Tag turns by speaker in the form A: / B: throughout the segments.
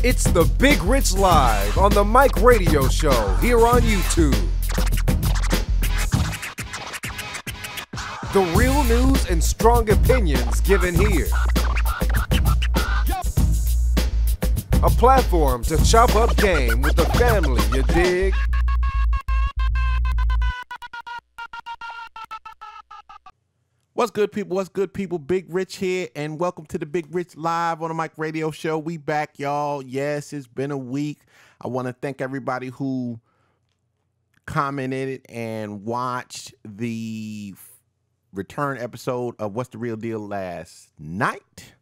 A: It's the Big Rich Live on the Mike Radio Show here on YouTube. The real news and strong opinions given here. A platform to chop up game with the family, you dig?
B: What's good, people? What's good, people? Big Rich here, and welcome to the Big Rich Live on the Mike Radio Show. We back, y'all. Yes, it's been a week. I want to thank everybody who commented and watched the return episode of What's the Real Deal last night.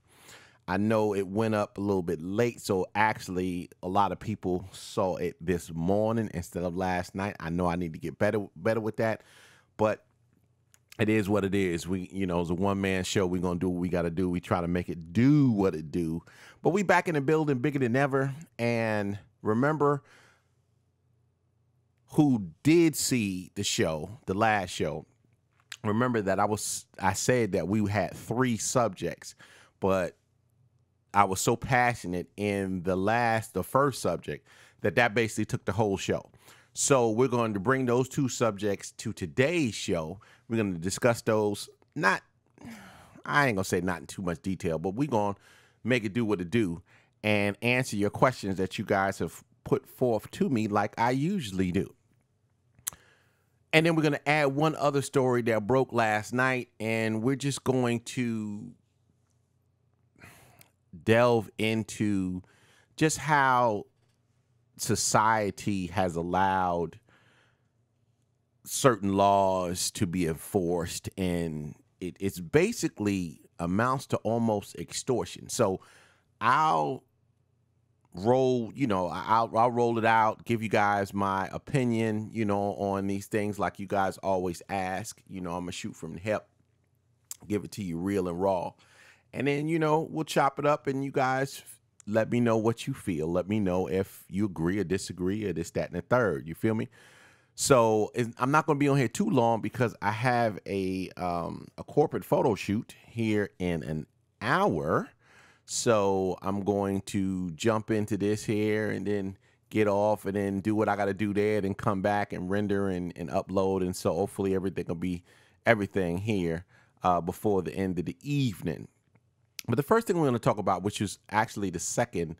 B: I know it went up a little bit late, so actually a lot of people saw it this morning instead of last night. I know I need to get better with that, but it is what it is. It's a one-man show. We're going to do what we got to do. We try to make it do what it do. But we back in the building bigger than ever. And remember who did see the show, the last show. Remember that I said that we had 3 subjects, but I was so passionate in the first subject that basically took the whole show. So we're going to bring those 2 subjects to today's show. We're going to discuss those, I ain't going to say not in too much detail, but we're going to make it do what it do and answer your questions that you guys have put forth to me like I usually do. And then we're going to add one other story that broke last night, and we're just going to delve into just how society has allowed certain laws to be enforced, and it's basically amounts to almost extortion. So I'll roll it out, give you guys my opinion, on these things like you guys always ask. I'm gonna shoot from the hip, give it to you real and raw, and then we'll chop it up, and you guys let me know what you feel. Let me know if you agree or disagree or this, that, and the third. You feel me? So I'm not going to be on here too long because I have a corporate photo shoot here in an hour. So I'm going to jump into this here and then get off and then do what I got to do there, then come back and render and upload. And so hopefully everything will be everything here before the end of the evening. But the first thing we're going to talk about, which is actually the second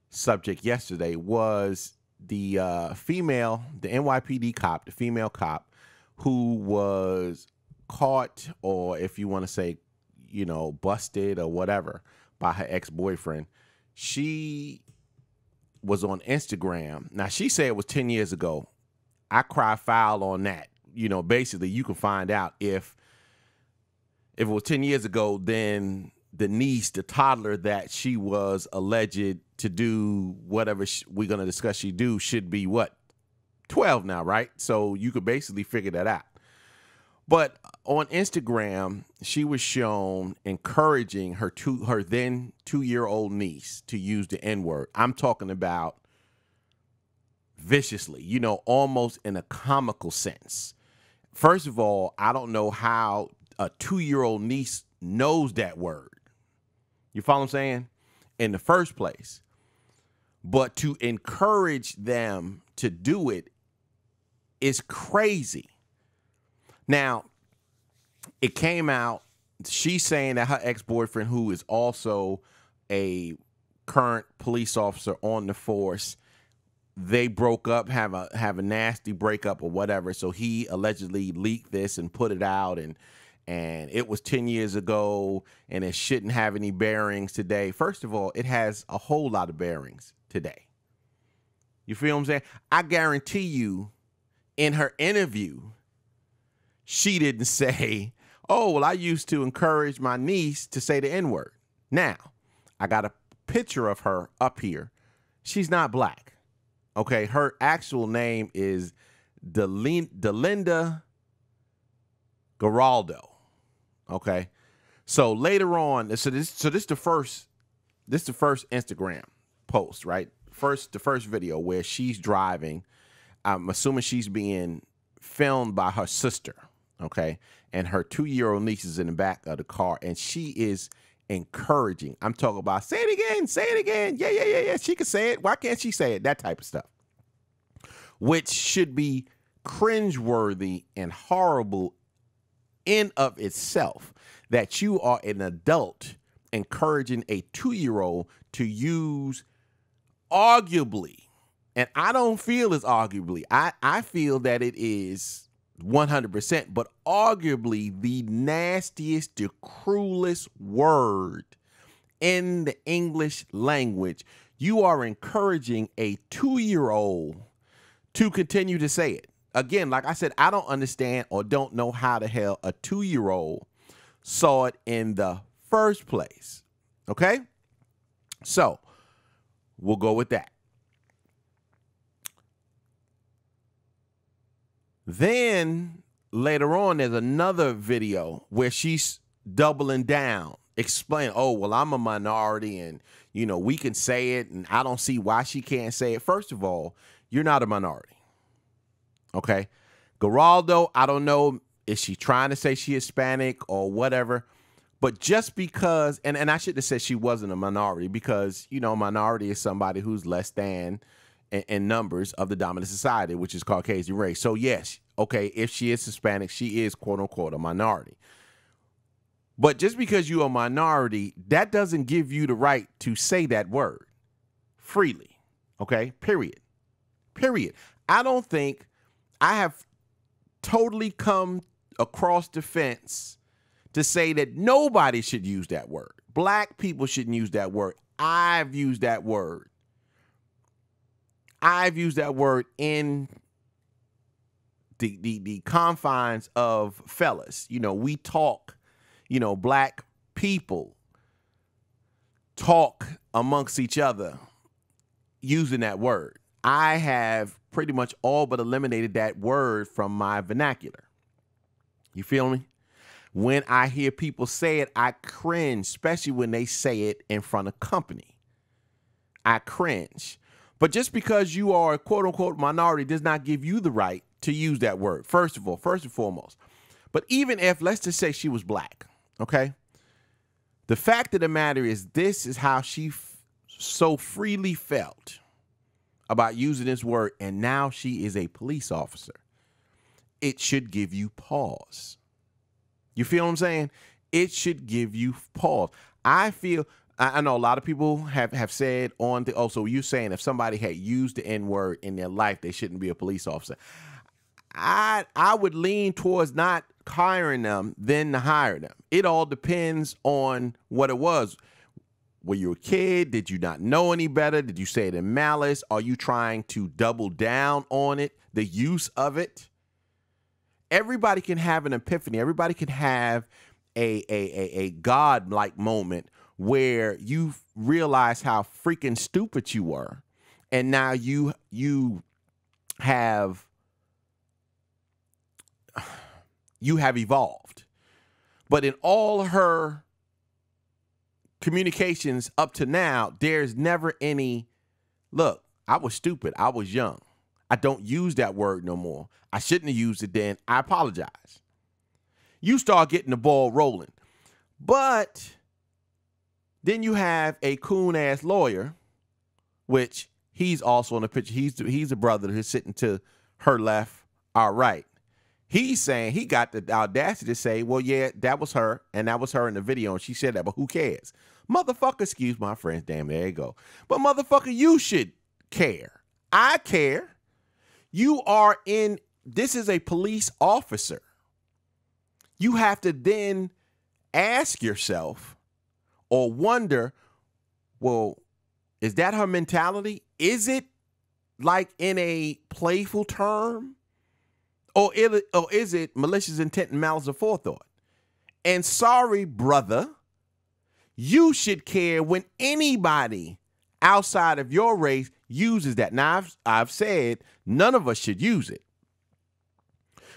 B: subject yesterday, was the NYPD cop, the female cop, who was caught, or if you want to say, busted or whatever, by her ex-boyfriend. She was on Instagram. Now, she said it was 10 years ago. I cry foul on that. Basically, you can find out if it was 10 years ago, then the niece, the toddler that she was alleged to do whatever we're going to discuss she do should be, 12 now, right? So you could basically figure that out. But on Instagram, she was shown encouraging her then 2-year-old niece to use the N-word. I'm talking about viciously, almost in a comical sense. First of all, I don't know how a 2-year-old niece knows that word. You follow what I'm saying? In the first place. But to encourage them to do it is crazy. Now, it came out, she's saying that her ex-boyfriend, who is also a current police officer on the force, they broke up, have a nasty breakup or whatever. So he allegedly leaked this and put it out, and it was 10 years ago, and it shouldn't have any bearings today. First of all, it has a whole lot of bearings today. You feel what I'm saying? I guarantee you, in her interview, she didn't say, oh, well, I used to encourage my niece to say the N-word. Now, I got a picture of her up here. She's not black. Okay, her actual name is Delinda Geraldo. Okay, so later on, this the first Instagram post, right? The first video where she's driving. I'm assuming she's being filmed by her sister. Okay, and her 2-year-old niece is in the back of the car, and she is encouraging. I'm talking about say it again, say it again. Yeah. She can say it. Why can't she say it? That type of stuff, which should be cringeworthy and horrible in of itself, that you are an adult encouraging a 2-year-old to use arguably, and I don't feel it's arguably, I feel that it is 100%, but arguably the nastiest, the cruelest word in the English language. You are encouraging a 2-year-old to continue to say it. Again, like I said, I don't understand or don't know how the hell a 2-year-old saw it in the first place. Okay? So, we'll go with that. Then, later on, there's another video where she's doubling down, explaining, oh, well, I'm a minority and, you know, we can say it and I don't see why she can't say it. First of all, you're not a minority. Okay? Geraldo, I don't know, is she trying to say she's Hispanic or whatever? But just because, and I shouldn't have said she wasn't a minority, because, you know, minority is somebody who's less than in numbers of the dominant society, which is Caucasian race. So yes, okay, if she is Hispanic, she is quote unquote a minority. But just because you're a minority, that doesn't give you the right to say that word freely. Okay, period. I don't think I have totally come across the fence to say that nobody should use that word. Black people shouldn't use that word. I've used that word. I've used that word in the confines of fellas. You know, we talk, you know, black people talk amongst each other using that word. I have pretty much all but eliminated that word from my vernacular. You feel me? When I hear people say it, I cringe, especially when they say it in front of company. I cringe. But just because you are a quote unquote minority does not give you the right to use that word, first of all, first and foremost. But even if, let's just say she was black, okay? The fact of the matter is, this is how she so freely felt about using this word, and now she is a police officer. It should give you pause. You feel what I'm saying? It should give you pause. I know a lot of people have said on the, oh, so you're saying if somebody had used the N-word in their life, they shouldn't be a police officer. I would lean towards not hiring them than to hire them. It all depends on what it was. Were you a kid? Did you not know any better? Did you say it in malice? Are you trying to double down on it, the use of it? Everybody can have an epiphany. Everybody can have a God-like moment where you realize how freaking stupid you were, and now you have evolved. But in all her communications up to now, there's never any, look, I was stupid. I was young. I don't use that word no more. I shouldn't have used it then. I apologize. You start getting the ball rolling. But then you have a coon-ass lawyer, which he's also in the picture. He's a brother who's sitting to her left, our right. He's saying, he got the audacity to say, well, yeah, that was her, and that was her in the video, and she said that, but who cares? Motherfucker, excuse my friends, damn, there you go. But motherfucker, you should care. I care. This is a police officer. You have to then ask yourself or wonder, well, is that her mentality? Is it like in a playful term? Or is it malicious intent and malice aforethought? And sorry, brother, you should care when anybody outside of your race uses that. Now, I've said none of us should use it.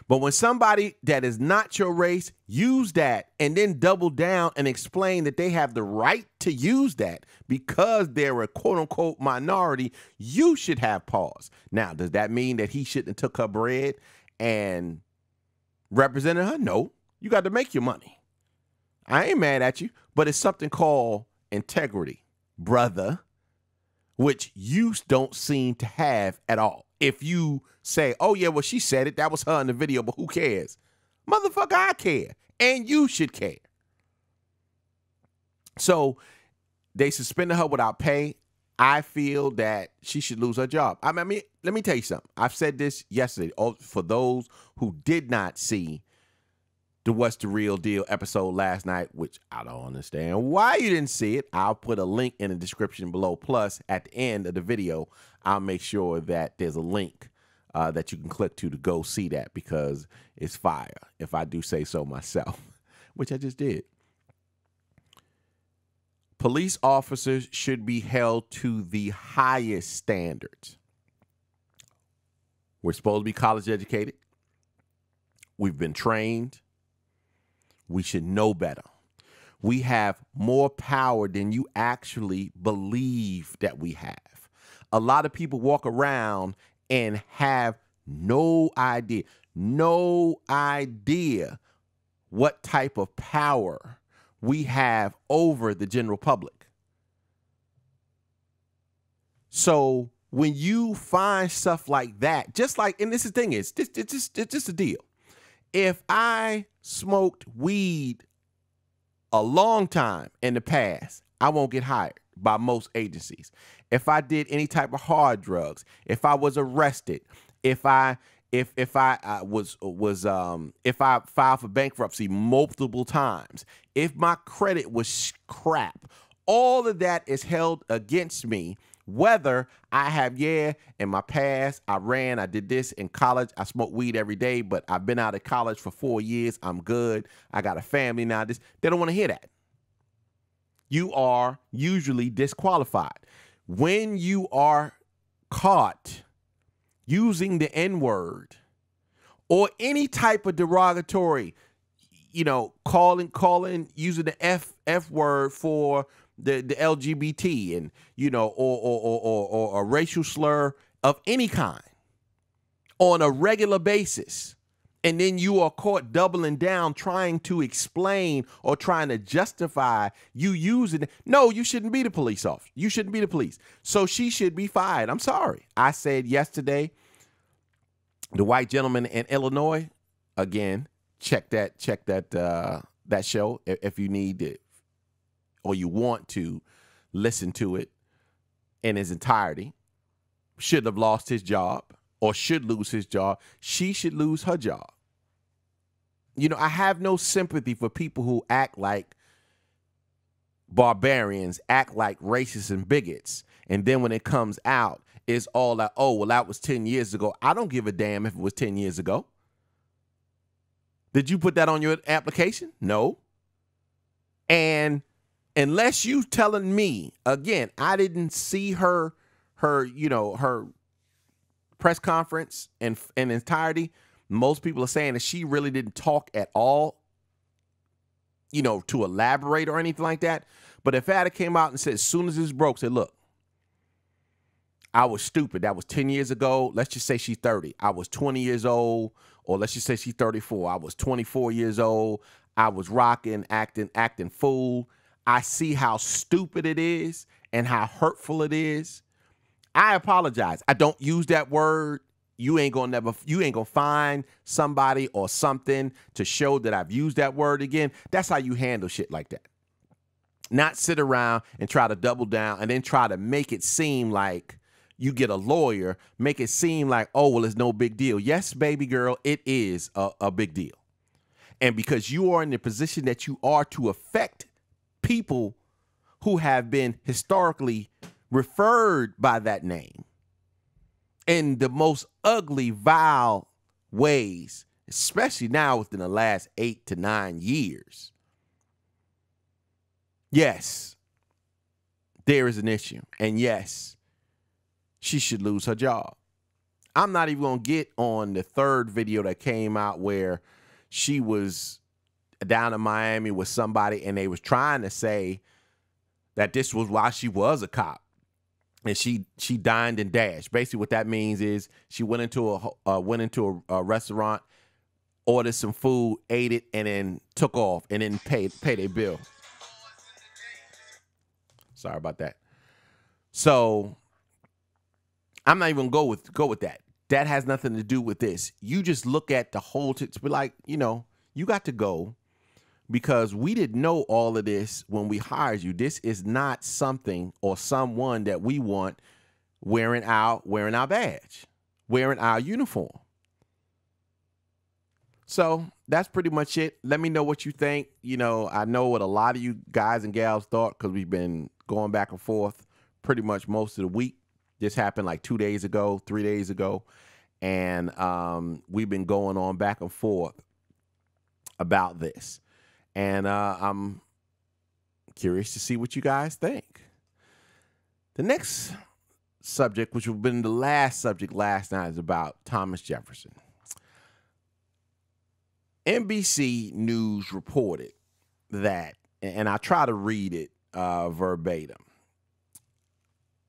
B: But when somebody that is not your race use that and then double down and explain that they have the right to use that because they're a quote-unquote minority, you should have pause. Now, does that mean that he shouldn't have took her bread and represented her? No. You got to make your money. I ain't mad at you. but it's something called integrity, brother, which you don't seem to have at all. If you say, oh, yeah, well, she said it. That was her in the video, but who cares? Motherfucker, I care. And you should care. So they suspended her without pay. I feel that she should lose her job. I mean, let me tell you something. I've said this yesterday. For those who did not see the What's the Real Deal episode last night, which I don't understand why you didn't see it. I'll put a link in the description below. Plus, at the end of the video, I'll make sure that there's a link that you can click to go see that, because it's fire, if I do say so myself, which I just did. Police officers should be held to the highest standards. We're supposed to be college educated. We've been trained. We should know better. We have more power than you actually believe that we have. A lot of people walk around and have no idea what type of power we have over the general public. So when you find stuff like that, just like, and this is the thing is, it's just a deal. If I smoked weed a long time in the past, I won't get hired by most agencies. If I did any type of hard drugs, if I was arrested, if I filed for bankruptcy multiple times, if my credit was crap, all of that is held against me. Whether I have, in my past, I did this in college. I smoked weed every day, but I've been out of college for 4 years. I'm good. I got a family now. They don't want to hear that. You are usually disqualified. When you are caught using the N-word or any type of derogatory, calling, using the F word for the LGBT, and or a racial slur of any kind on a regular basis, and then you are caught doubling down trying to explain or trying to justify you using it. No, you shouldn't be the police officer. You shouldn't be the police. So she should be fired. I'm sorry. I said yesterday, the white gentleman in Illinois, again, check that show if you need it or you want to listen to it in its entirety, should have lost his job or should lose his job. She should lose her job. I have no sympathy for people who act like barbarians, act like racists and bigots, and then when it comes out, it's all like, oh, well, that was 10 years ago. I don't give a damn if it was 10 years ago. Did you put that on your application? No. And unless you telling me, again, I didn't see her press conference in entirety. Most people are saying that she really didn't talk at all, to elaborate or anything like that. But if Ada came out and said, as soon as this broke, said, look, I was stupid. That was 10 years ago. Let's just say she's 30. I was 20 years old, or let's just say she's 34. I was 24 years old. I was rocking, acting fool. I see how stupid it is and how hurtful it is. I apologize. I don't use that word. You ain't gonna find somebody or something to show that I've used that word again. That's how you handle shit like that. Not sit around and try to double down and then try to make it seem like you get a lawyer, make it seem like, oh, well, it's no big deal. Yes, baby girl, it is a big deal. And because you are in the position that you are to affect people who have been historically referred by that name in the most ugly, vile ways, especially now within the last 8 to 9 years. Yes, there is an issue. And yes, she should lose her job. I'm not even going to get on the third video that came out where she was down in Miami with somebody and they was trying to say that this was why she was a cop. And she dined and dashed. Basically what that means is she went into a restaurant, ordered some food, ate it, and then took off and then paid their bill. Sorry about that. So I'm not even gonna go with that. That has nothing to do with this. You just look at the whole to be like, you got to go because we didn't know all of this when we hired you. This is not something or someone that we want wearing our badge, wearing our uniform. So that's pretty much it. Let me know what you think. I know what a lot of you guys and gals thought because we've been going back and forth pretty much most of the week. This happened like 2 days ago, 3 days ago. And we've been going on back and forth about this. And I'm curious to see what you guys think. The next subject, which would have been the last subject last night, is about Thomas Jefferson. NBC News reported that, and I try to read it verbatim.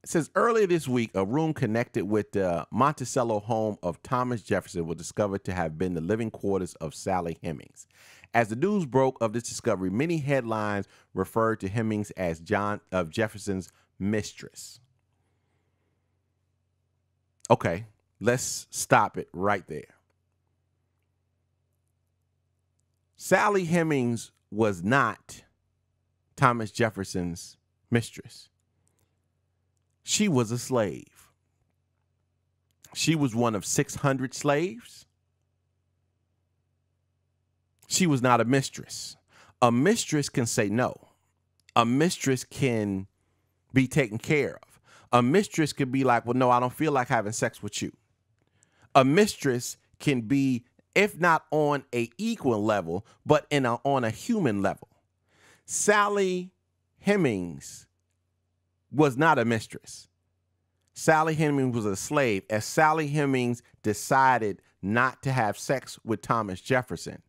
B: It says, earlier this week, a room connected with the Monticello home of Thomas Jefferson was discovered to have been the living quarters of Sally Hemings. As the news broke of this discovery, many headlines referred to Hemings as Jefferson's mistress. Okay, let's stop it right there. Sally Hemings was not Thomas Jefferson's mistress. She was a slave. She was one of 600 slaves. She was not a mistress. A mistress can say no. A mistress can be taken care of. A mistress could be like, well, no, I don't feel like having sex with you. A mistress can be, if not on an equal level, but on a human level. Sally Hemings was not a mistress. Sally Hemings was a slave. As Sally Hemings decided not to have sex with Thomas Jefferson,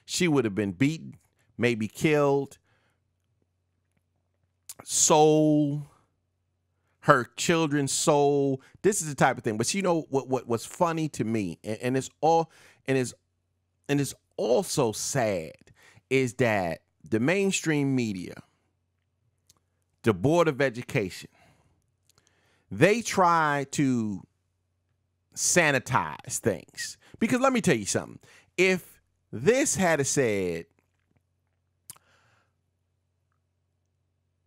B: she would have been beaten, maybe killed, sold, her children sold. This is the type of thing. But what's funny to me, and it's also sad, is that the mainstream media, the Board of Education, they try to sanitize things. Because let me tell you something. If this had said,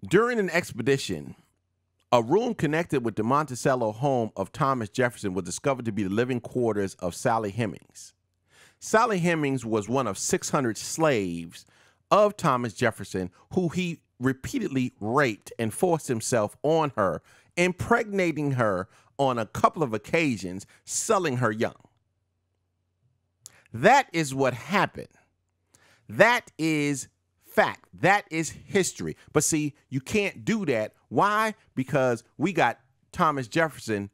B: during an expedition, a room connected with the Monticello home of Thomas Jefferson was discovered to be the living quarters of Sally Hemings. Sally Hemings was one of 600 slaves of Thomas Jefferson who he repeatedly raped and forced himself on her, impregnating her on a couple of occasions, selling her young. That is what happened. That is fact. That is history. But see, you can't do that. Why? Because we got Thomas Jefferson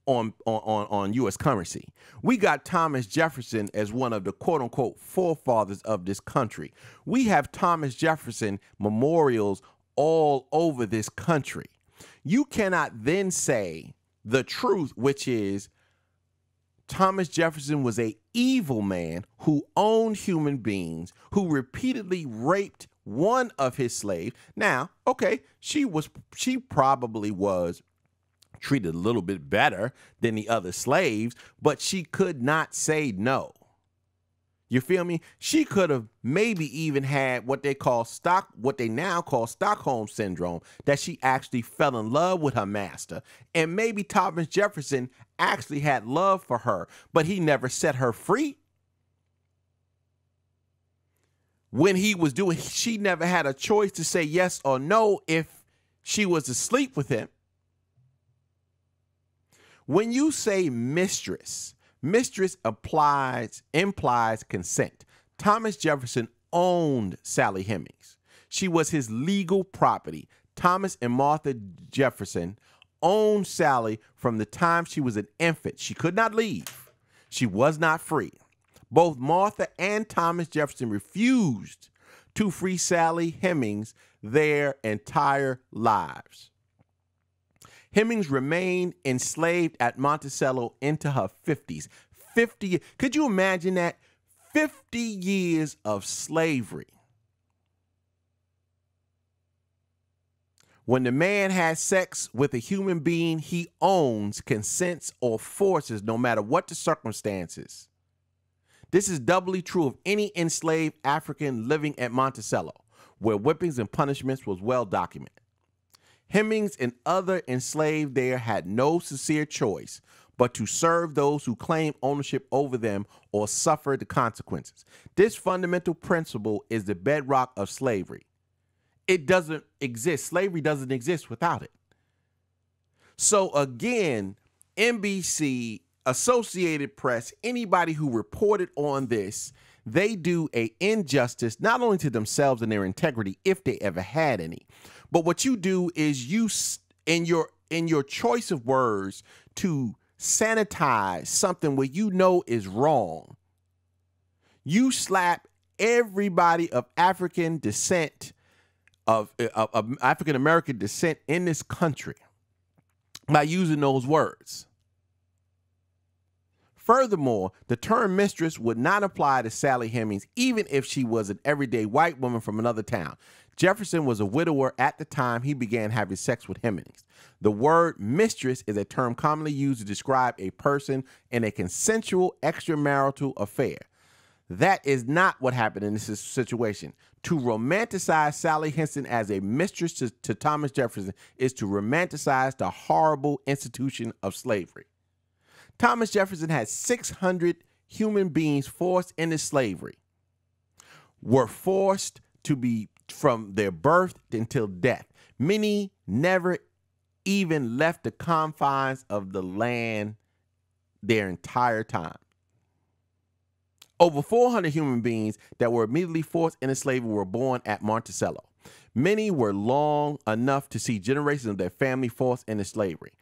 B: on U.S. currency. We got Thomas Jefferson as one of the quote unquote forefathers of this country. We have Thomas Jefferson memorials all over this country. You cannot then say the truth, which is Thomas Jefferson was an evil man who owned human beings, who repeatedly raped one of his slaves. Now, okay, she probably was treated a little bit better than the other slaves, but she could not say no. You feel me? She could have maybe even had what they now call Stockholm syndrome, that she actually fell in love with her master. And maybe Thomas Jefferson actually had love for her, but he never set her free. When he was she never had a choice to say yes or no if she was asleep with him. When you say mistress implies consent. Thomas Jefferson owned Sally Hemings. She was his legal property. Thomas and Martha Jefferson owned Sally from the time she was an infant. She could not leave. She was not free. Both Martha and Thomas Jefferson refused to free Sally Hemings their entire lives. Hemings remained enslaved at Monticello into her 50s. 50. Could you imagine that? 50 years of slavery. When the man has sex with a human being he owns, consents, or forces, no matter what the circumstances. This is doubly true of any enslaved African living at Monticello, where whippings and punishments was well documented. Hemings and other enslaved there had no sincere choice but to serve those who claimed ownership over them or suffer the consequences. This fundamental principle is the bedrock of slavery. It doesn't exist. Slavery doesn't exist without it. So again, NBC, Associated Press, anybody who reported on this, they do an injustice not only to themselves and their integrity, if they ever had any, but what you do is you, in your choice of words, to sanitize something where you know is wrong. You slap everybody of African descent, of African American descent in this country by using those words. Furthermore, the term mistress would not apply to Sally Hemings, even if she was an everyday white woman from another town. Jefferson was a widower at the time he began having sex with Hemings. The word mistress is a term commonly used to describe a person in a consensual extramarital affair. That is not what happened in this situation. To romanticize Sally Henson as a mistress to Thomas Jefferson is to romanticize the horrible institution of slavery. Thomas Jefferson had 600 human beings forced into slavery, were forced to be from their birth until death. Many never even left the confines of the land their entire time. Over 400 human beings that were immediately forced into slavery were born at Monticello. Many were long enough to see generations of their family forced into slavery.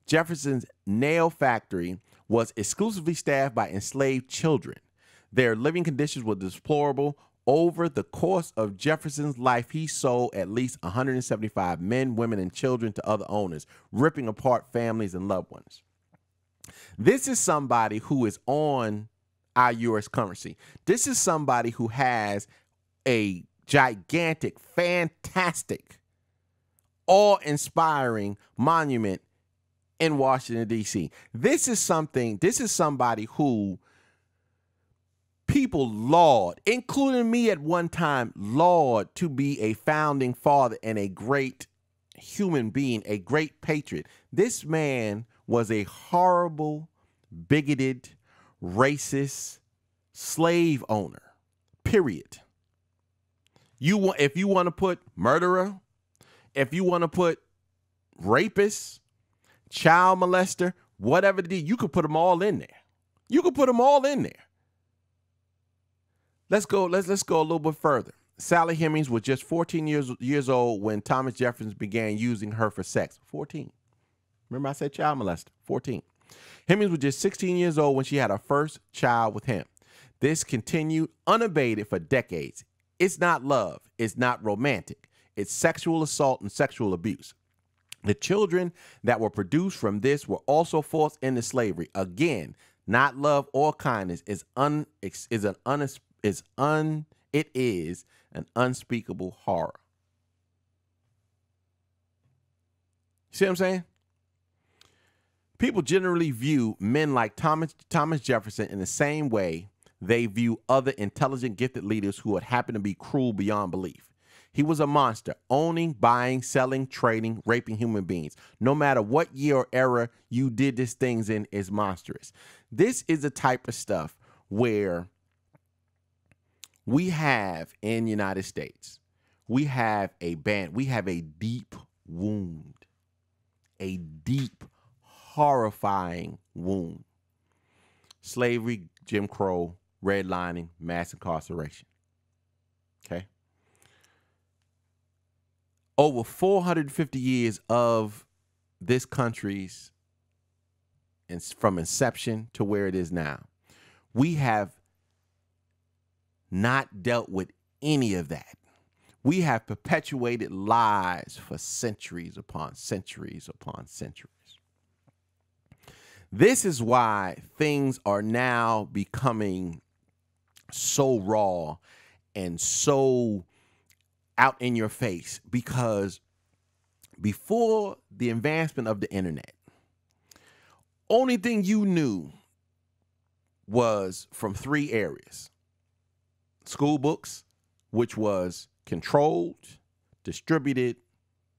B: Jefferson's nail factory was exclusively staffed by enslaved children. Their living conditions were deplorable. Over the course of Jefferson's life, he sold at least 175 men, women, and children to other owners, ripping apart families and loved ones. This is somebody who is on our U.S. currency. This is somebody who has a gigantic, fantastic, awe-inspiring monument in Washington, D.C. This is somebody who people laud, including me at one time, laud to be a founding father and a great human being, a great patriot. This man was a horrible, bigoted, racist slave owner, period. If you want to put murderer, if you want to put rapist, child molester, whatever it is, you could put them all in there. You could put them all in there. Let's go a little bit further. Sally Hemings was just 14 years old when Thomas Jefferson began using her for sex. 14. Remember I said child molester. 14. Hemings was just 16 years old when she had her first child with him. This continued unabated for decades. It's not love. It's not romantic. It's sexual assault and sexual abuse. The children that were produced from this were also forced into slavery. Again, not love or kindness. It is an unspeakable horror. See what I'm saying? People generally view men like Thomas Jefferson in the same way they view other intelligent, gifted leaders who would happen to be cruel beyond belief. He was a monster, owning, buying, selling, trading, raping human beings. No matter what year or era you did these things in is monstrous. This is the type of stuff where we have in the United States, we have a deep wound, a deep, horrifying wound. Slavery, Jim Crow, redlining, mass incarceration. Okay? Over 450 years of this country's, and from inception to where it is now, we have not dealt with any of that. We have perpetuated lies for centuries upon centuries upon centuries. This is why things are now becoming so raw and so out in your face, because before the advancement of the internet, only thing you knew was from three areas: school books, which was controlled, distributed,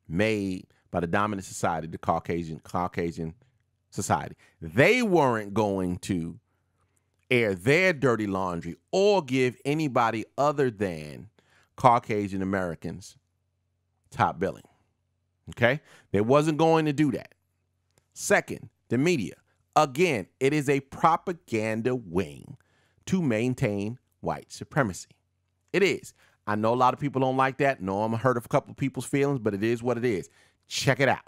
B: made by the dominant society, the Caucasian society. They weren't going to air their dirty laundry or give anybody other than Caucasian Americans top billing. Okay? They wasn't going to do that. Second, the media. Again, it is a propaganda wing to maintain white supremacy. It is. I know a lot of people don't like that. No, I'm hurt of a couple of people's feelings, but it is what it is. Check it out.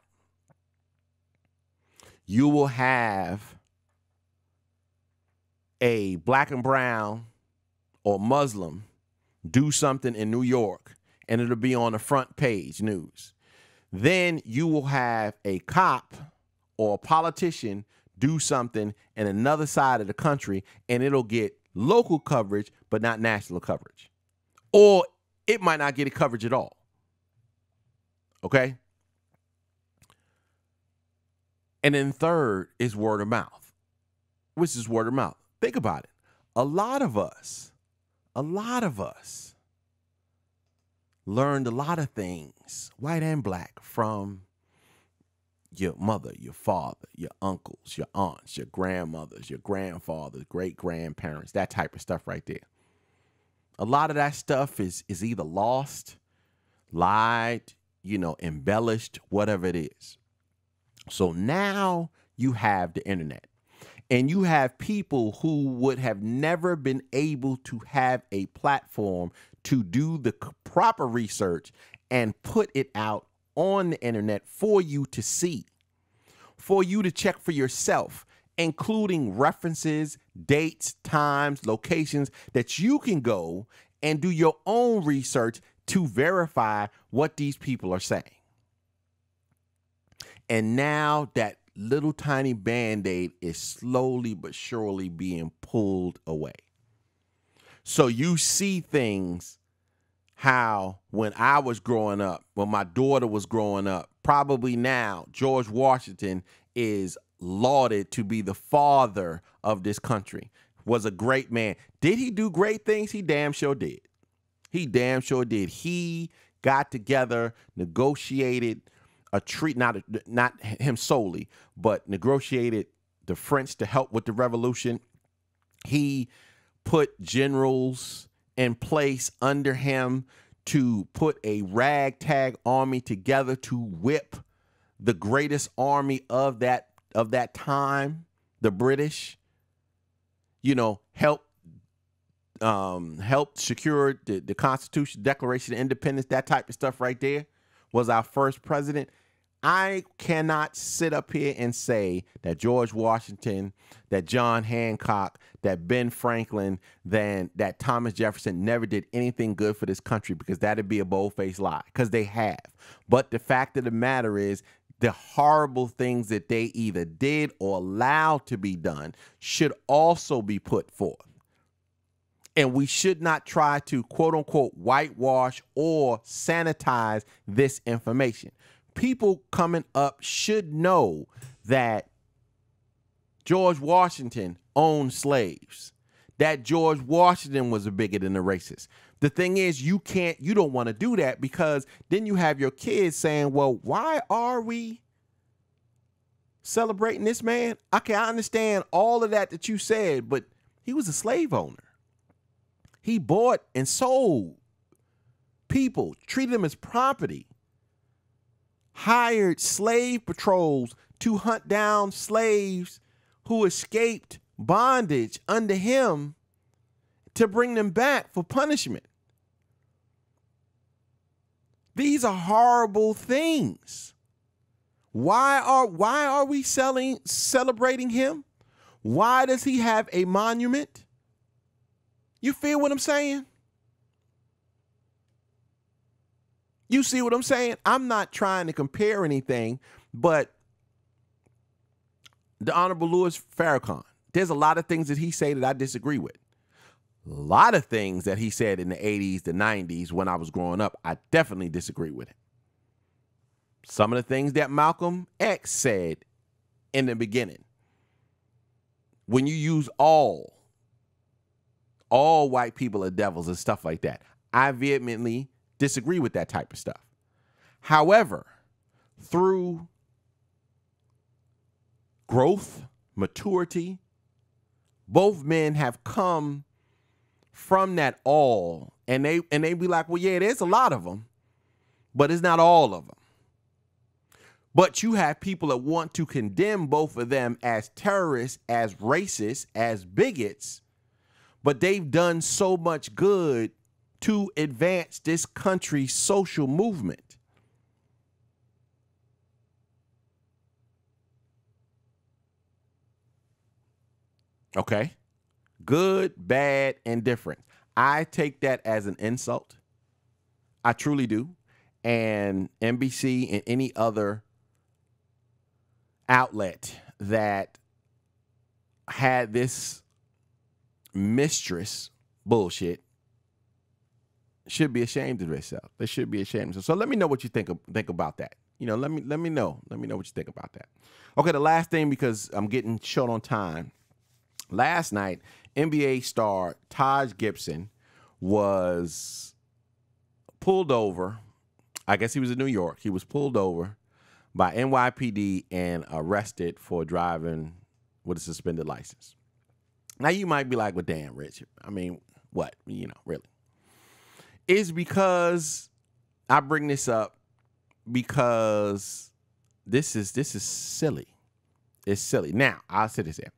B: You will have a black and brown or Muslim do something in New York, and it'll be on the front page news. Then you will have a cop or a politician do something in another side of the country, and it'll get local coverage, but not national coverage. Or it might not get a coverage at all. Okay? And then third is word of mouth, which is word of mouth. Think about it. A lot of us learned a lot of things, white and black, from your mother, your father, your uncles, your aunts, your grandmothers, your grandfathers, great-grandparents, that type of stuff right there. A lot of that stuff is either lost, lied, embellished, whatever it is. So now you have the internet, and you have people who would have never been able to have a platform to do the proper research and put it out on the internet for you to see, for you to check for yourself, including references, dates, times, locations that you can go and do your own research to verify what these people are saying. And now that little tiny Band-Aid is slowly but surely being pulled away. So you see things how when I was growing up, when my daughter was growing up, probably now George Washington is lauded to be the father of this country, was a great man. Did he do great things? He damn sure did. He damn sure did. He got together, negotiated a treat, not him solely, but negotiated the French to help with the revolution. He put generals in place under him to put a ragtag army together to whip the greatest army of that time, the British. Helped secure the Constitution, Declaration of Independence, that type of stuff right there. Was our first president. I cannot sit up here and say that George Washington, that John Hancock, that Ben Franklin, that Thomas Jefferson never did anything good for this country, because that'd be a bold-faced lie, because they have. But the fact of the matter is, the horrible things that they either did or allowed to be done should also be put forth. And we should not try to, quote unquote, whitewash or sanitize this information. People coming up should know that George Washington owned slaves, that George Washington was a bigot and a racist. The thing is, you don't want to do that, because then you have your kids saying, well, why are we celebrating this man? Okay, I understand all of that you said, but he was a slave owner. He bought and sold people, treated them as property, hired slave patrols to hunt down slaves who escaped bondage under him to bring them back for punishment. These are horrible things. Why are we celebrating him? Why does he have a monument? You feel what I'm saying? You see what I'm saying? I'm not trying to compare anything, but the Honorable Louis Farrakhan, there's a lot of things that he said that I disagree with. A lot of things that he said in the 80s, the 90s, when I was growing up, I definitely disagree with it. some of the things that Malcolm X said in the beginning. When you use all white people are devils and stuff like that, I vehemently disagree with that type of stuff. However, through growth, maturity, both men have come from that all, and they be like, well, yeah, there's a lot of them, but it's not all of them. But you have people that want to condemn both of them as terrorists, as racists, as bigots, but they've done so much good to advance this country's social movement. Okay? Good, bad, and different. I take that as an insult. I truly do. And NBC and any other outlet that had this mistress bullshit should be ashamed of themselves. They should be ashamed of themselves. So let me know what you think about that. You know, let me know. Let me know what you think about that. Okay, the last thing, because I'm getting short on time. Last night, NBA star Taj Gibson was pulled over. I guess he was in New York. He was pulled over by NYPD and arrested for driving with a suspended license. Now, you might be like, well, damn, Rich. I mean, what? You know, really. It's because I bring this up because this is silly. It's silly. Now, I'll say this here.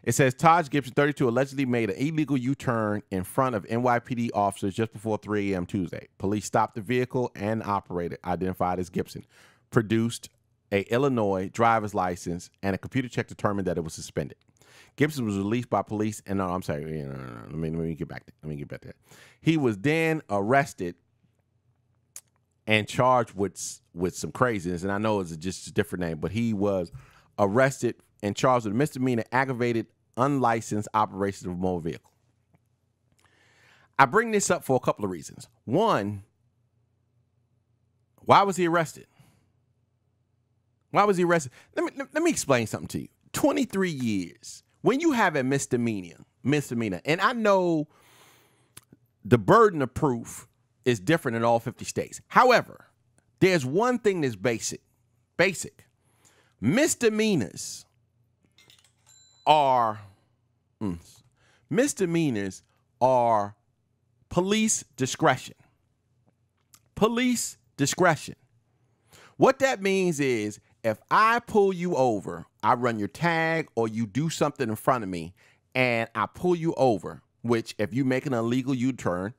B: It says Taj Gibson, 32, allegedly made an illegal U-turn in front of NYPD officers just before 3 a.m. Tuesday. Police stopped the vehicle and operator, identified as Gibson, produced a Illinois driver's license, and a computer check determined that it was suspended. Gibson was released by police, and no, I'm sorry, no. Let me get back to that. He was then arrested and charged with some craziness, and I know it's just a different name, but he was arrested and charged with misdemeanor aggravated unlicensed operation of a motor vehicle. I bring this up for a couple of reasons. One, why was he arrested? Why was he arrested? Let me explain something to you. 23 years. When you have a misdemeanor, and I know the burden of proof is different in all 50 states. However, there's one thing that's basic. Misdemeanors are police discretion. Police discretion. What that means is, if I pull you over, I run your tag, or you do something in front of me, and I pull you over, which if you make an illegal U-turn,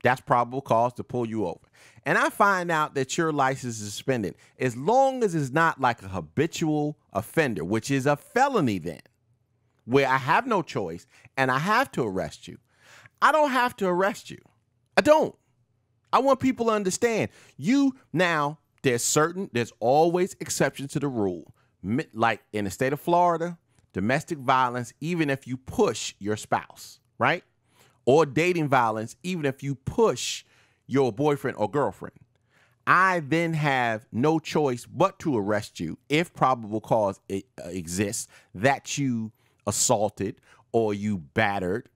B: that's probable cause to pull you over. And I find out that your license is suspended, as long as it's not like a habitual offender, which is a felony then, where I have no choice and I have to arrest you. I don't have to arrest you. I don't. I want people to understand. There's always exceptions to the rule. Like in the state of Florida, domestic violence, even if you push your spouse, right? Or dating violence, even if you push your boyfriend or girlfriend. I then have no choice but to arrest you if probable cause exists that you assaulted or you battered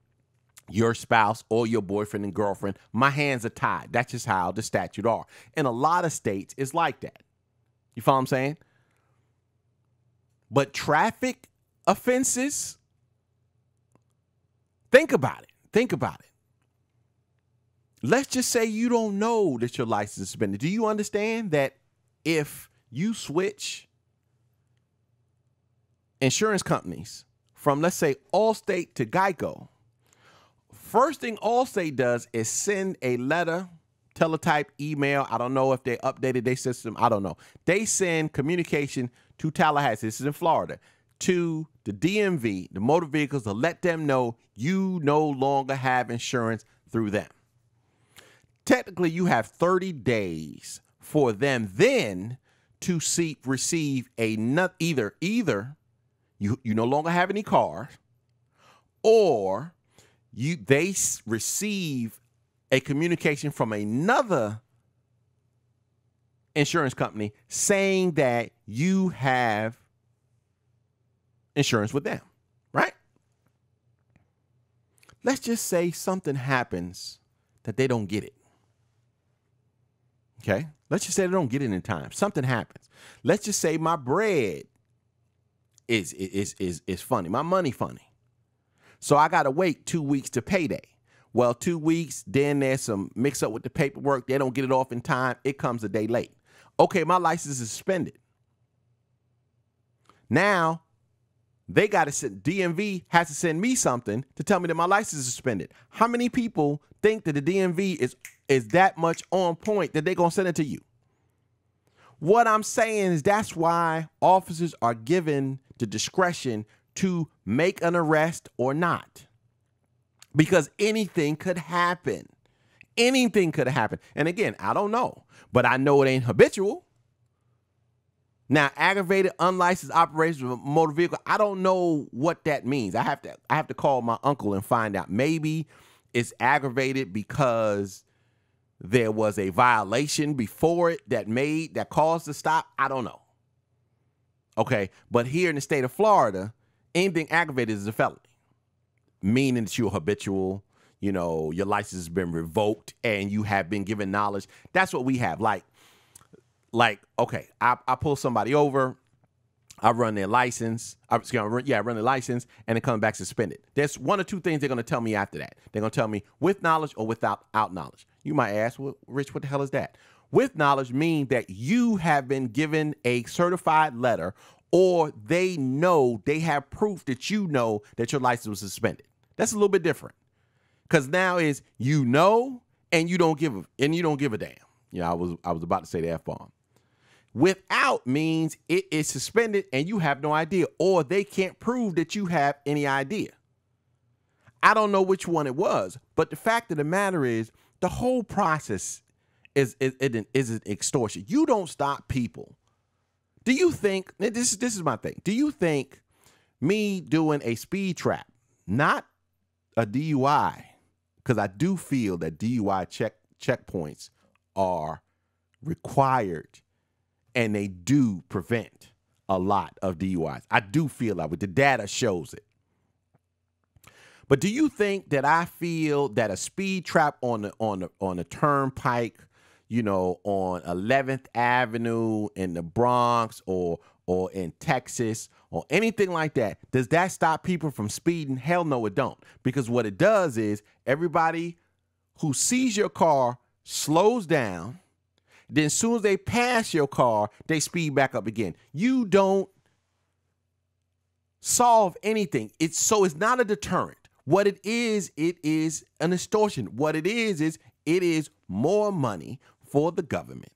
B: your spouse or your boyfriend and girlfriend. My hands are tied. That's just how the statute are. In a lot of states, it's like that. You follow what I'm saying? But traffic offenses, think about it. Let's just say you don't know that your license is suspended. Do you understand that if you switch insurance companies from, let's say, Allstate to Geico, first thing Allstate does is send a letter, teletype, email. I don't know if they updated their system. I don't know. They send communication to Tallahassee, this is in Florida, to the DMV, the motor vehicles, to let them know you no longer have insurance through them. Technically, you have 30 days for them then to receive either you no longer have any cars, or they receive a communication from another insurance company saying that you have insurance with them, right? Let's just say something happens that they don't get it. Okay? Let's just say they don't get it in time. Something happens. Let's just say my bread is funny. My money funny. So I got to wait 2 weeks to payday. Well, 2 weeks, then there's some mix up with the paperwork. They don't get it off in time. It comes a day late. Okay, my license is suspended. Now, they got to send, DMV has to send me something to tell me that my license is suspended. How many people think that the DMV is that much on point that they're going to send it to you? What I'm saying is that's why officers are given the discretion to make an arrest or not. Because anything could happen. Anything could happen. And again, I don't know, but I know it ain't habitual. Now, aggravated unlicensed operation of a motor vehicle, I don't know what that means. I have to call my uncle and find out. Maybe it's aggravated because there was a violation before it that caused the stop. I don't know. Okay, but here in the state of Florida, anything aggravated is a felony, meaning that you're habitual, you know, your license has been revoked and you have been given knowledge. That's what we have. Like, okay, I pull somebody over, I run their license, I run their license, and it comes back suspended. There's one or two things they're going to tell me after that. They're going to tell me with knowledge or without knowledge. You might ask, well, Rich, what the hell is that? With knowledge means that you have been given a certified letter or they know, they have proof that you know that your license was suspended. That's a little bit different. Because now is you know and you don't give a damn. Yeah, I was about to say the F-bomb. Without means it is suspended and you have no idea, or they can't prove that you have any idea. I don't know which one it was, but the fact of the matter is the whole process is an extortion. You don't stop people. Do you think, this is my thing, do you think me doing a speed trap, not a DUI, because I do feel that DUI checkpoints are required and they do prevent a lot of DUIs. I do feel that, but the data shows it. But do you think that I feel that a speed trap on the turnpike, you know, on 11th Avenue in the Bronx or in Texas or anything like that, does that stop people from speeding? Hell no, it don't. Because what it does is everybody who sees your car slows down. Then as soon as they pass your car, they speed back up again. You don't solve anything. It's not a deterrent. What it is an extortion. What it is more money for the government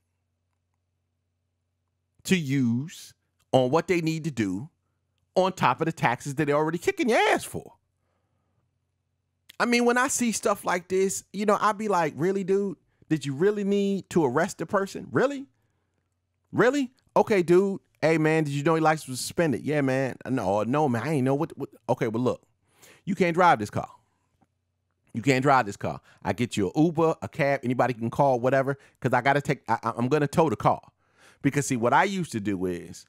B: to use on what they need to do on top of the taxes that they're already kicking your ass for. I mean, when I see stuff like this, you know, I'd be like, really, dude? Did you really need to arrest the person? Really? Really? Okay, dude. Hey, man, did you know your license was suspended? Yeah, man. No, man. I ain't know what. Okay, well, look. You can't drive this car. You can't drive this car. I get you an Uber, a cab, anybody can call, whatever, because I'm going to tow the car. Because, see, what I used to do is,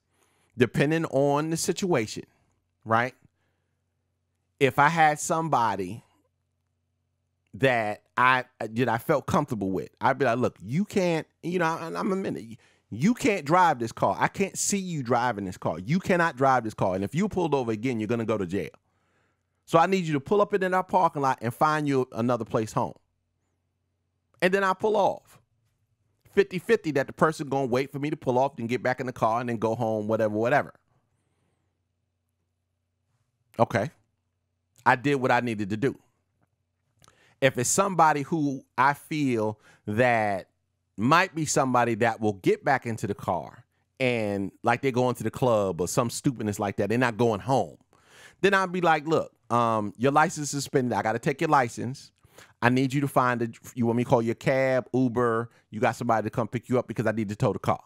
B: depending on the situation, right? If I had somebody that I felt comfortable with, I'd be like, look, you can't, you know, I'm a minute. You can't drive this car. I can't see you driving this car. You cannot drive this car. And if you pulled over again, you're going to go to jail. So I need you to pull up in our parking lot and find you another place home. And then I pull off. 50-50 that the person going to wait for me to pull off and get back in the car and then go home, whatever. Okay. I did what I needed to do. If it's somebody who I feel that might be somebody that will get back into the car and like they're going to the club or some stupidness like that, they're not going home, then I'd be like, look, your license is suspended. I got to take your license. I need you to find you want me to call your cab, Uber. You got somebody to come pick you up because I need to tow the car.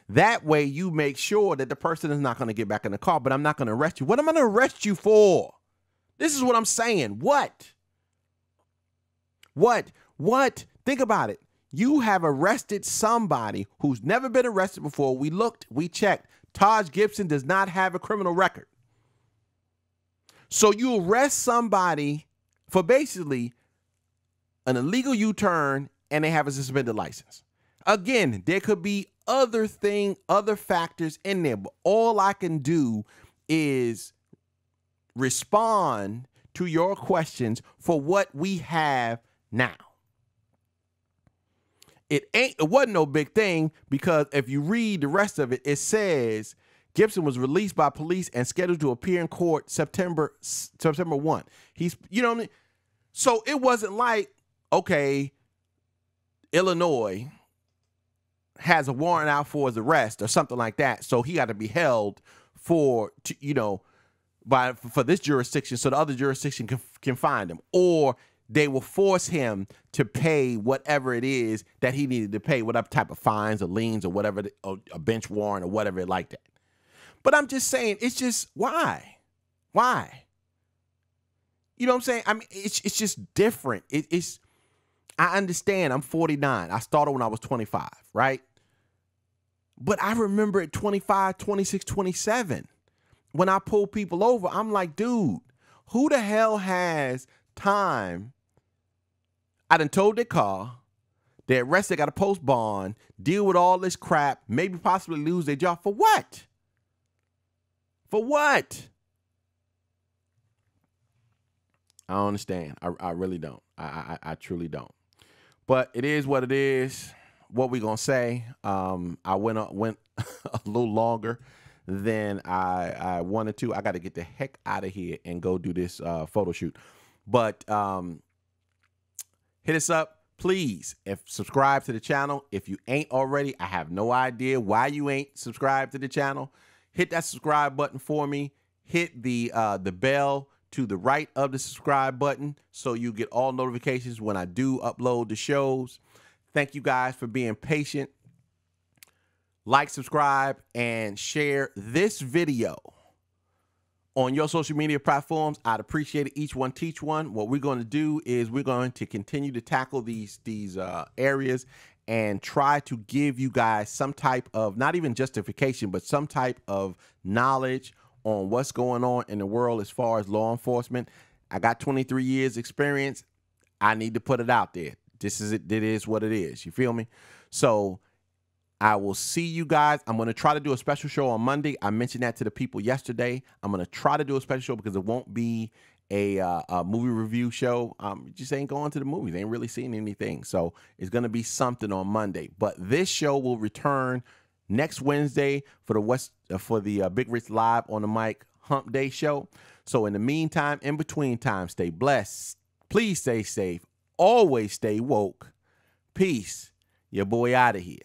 B: That way you make sure that the person is not going to get back in the car, but I'm not going to arrest you. What am I going to arrest you for? This is what I'm saying. What? Think about it. You have arrested somebody who's never been arrested before. We looked, we checked. Taj Gibson does not have a criminal record. So you arrest somebody for basically an illegal U-turn and they have a suspended license. Again, there could be other factors in there, but all I can do is respond to your questions for what we have now. It wasn't no big thing, because if you read the rest of it, it says Gibson was released by police and scheduled to appear in court September 1. You know what I mean? So it wasn't like, okay, Illinois has a warrant out for his arrest or something like that, so he got to be held for this jurisdiction so the other jurisdiction can find him, or they will force him to pay whatever it is that he needed to pay, whatever type of fines or liens or whatever, or a bench warrant or whatever like that. But I'm just saying, it's just, why? You know what I'm saying? I mean, it's just different. I understand. I'm 49. I started when I was 25, right? But I remember at 25, 26, 27, when I pull people over, I'm like, dude, who the hell has time? I done towed their car, they're arrested, got to post bond, deal with all this crap, maybe possibly lose their job. For what? For what? I don't understand. I really don't. I truly don't. But it is what it is. What we gonna say? I went a little longer than I wanted to. I got to get the heck out of here and go do this photo shoot. But hit us up, please. If subscribe to the channel. If you ain't already, I have no idea why you ain't subscribed to the channel. Hit that subscribe button for me. Hit the bell to the right of the subscribe button so you get all notifications when I do upload the shows. Thank you guys for being patient. Like, subscribe, and share this video on your social media platforms. I'd appreciate it. Each one teach one. What we're going to do is we're going to continue to tackle these areas and try to give you guys some type of, not even justification, but some type of knowledge on what's going on in the world as far as law enforcement. I got 23 years experience. I need to put it out there. This is it. It is what it is. You feel me? So I will see you guys. I'm going to try to do a special show on Monday. I mentioned that to the people yesterday. I'm going to try to do a special show because it won't be a movie review show. Just ain't going to the movies. Ain't really seeing anything. So it's going to be something on Monday. But this show will return next Wednesday for the Big Rich Live on the Mic Hump Day show. So in the meantime, in between time, stay blessed. Please stay safe. Always stay woke. Peace. Your boy out of here.